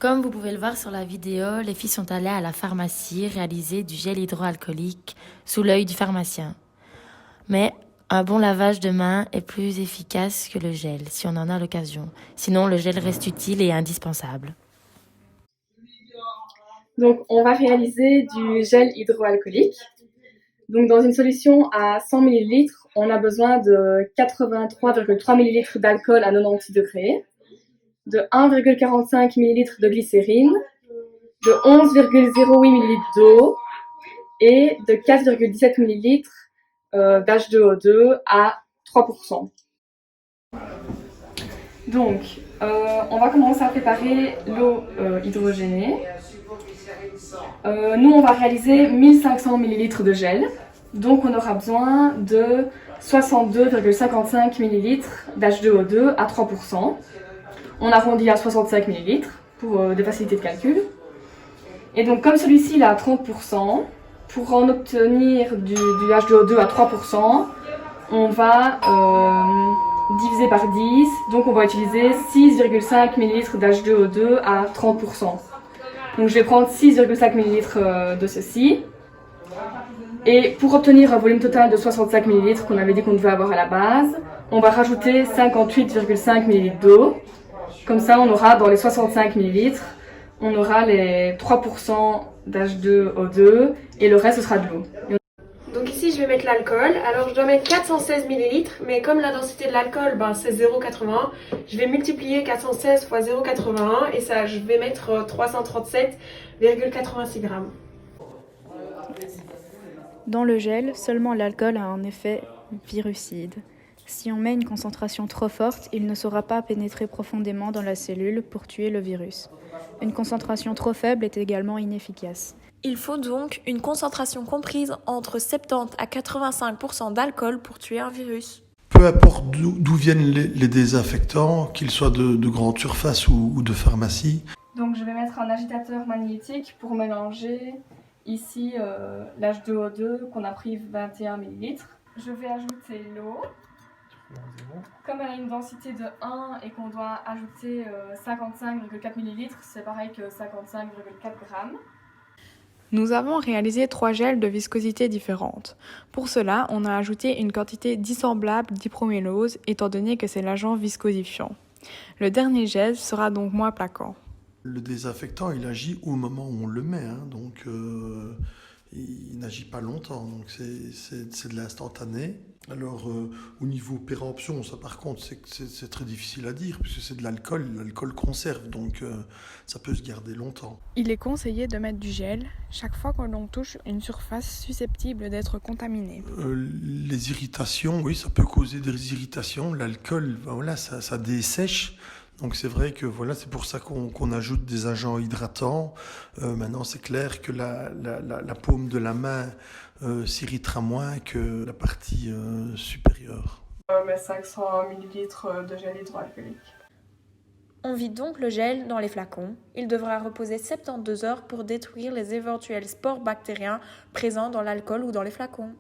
Comme vous pouvez le voir sur la vidéo, les filles sont allées à la pharmacie réaliser du gel hydroalcoolique sous l'œil du pharmacien. Mais un bon lavage de mains est plus efficace que le gel, si on en a l'occasion. Sinon, le gel reste utile et indispensable. Donc, on va réaliser du gel hydroalcoolique. Donc, dans une solution à 100 ml, on a besoin de 83,3 ml d'alcool à 90 degrés, de 1,45 ml de glycérine, de 11,08 ml d'eau et de 4,17 ml d'H2O2 à 3%. Donc, on va commencer à préparer l'eau hydrogénée. Nous, on va réaliser 1500 ml de gel. Donc, on aura besoin de 62,55 ml d'H2O2 à 3%. On arrondit à 65 ml pour des facilités de calcul. Et donc, comme celui-ci il est à 30%, pour en obtenir du H2O2 à 3%, on va diviser par 10. Donc, on va utiliser 6,5 ml d'H2O2 à 30%. Donc je vais prendre 6,5 ml de ceci. Et pour obtenir un volume total de 65 ml qu'on avait dit qu'on devait avoir à la base, on va rajouter 58,5 ml d'eau. Comme ça, on aura dans les 65 ml, on aura les 3% d'H2O2 et le reste, ce sera de l'eau. Donc ici, je vais mettre l'alcool. Alors, je dois mettre 416 ml, mais comme la densité de l'alcool, c'est 0,81, je vais multiplier 416 fois 0,81 et ça, je vais mettre 337,86 grammes. Dans le gel, seulement l'alcool a un effet virucide. Si on met une concentration trop forte, il ne saura pas pénétrer profondément dans la cellule pour tuer le virus. Une concentration trop faible est également inefficace. Il faut donc une concentration comprise entre 70 à 85% d'alcool pour tuer un virus. Peu importe d'où viennent les désinfectants, qu'ils soient de grande surface ou de pharmacie. Donc je vais mettre un agitateur magnétique pour mélanger ici l'H2O2 qu'on a pris 21 ml. Je vais ajouter l'eau. Comme elle a une densité de 1 et qu'on doit ajouter 55,4 ml, c'est pareil que 55,4 grammes. Nous avons réalisé 3 gels de viscosité différentes. Pour cela, on a ajouté une quantité dissemblable d'hypromélose, étant donné que c'est l'agent viscosifiant. Le dernier gel sera donc moins plaquant. Le désinfectant, il agit au moment où on le met, donc il n'agit pas longtemps, donc c'est de l'instantané. Alors, au niveau péremption, ça par contre, c'est très difficile à dire, puisque c'est de l'alcool conserve, donc ça peut se garder longtemps. Il est conseillé de mettre du gel chaque fois que l'on touche une surface susceptible d'être contaminée. Les irritations, oui, ça peut causer des irritations. L'alcool, voilà, ça dessèche. Donc c'est vrai que voilà, c'est pour ça qu'on ajoute des agents hydratants. Maintenant, c'est clair que la paume de la main s'irritera moins que la partie supérieure. 500 ml de gel hydroalcoolique. On vide donc le gel dans les flacons. Il devra reposer 72 heures pour détruire les éventuels spores bactériens présents dans l'alcool ou dans les flacons.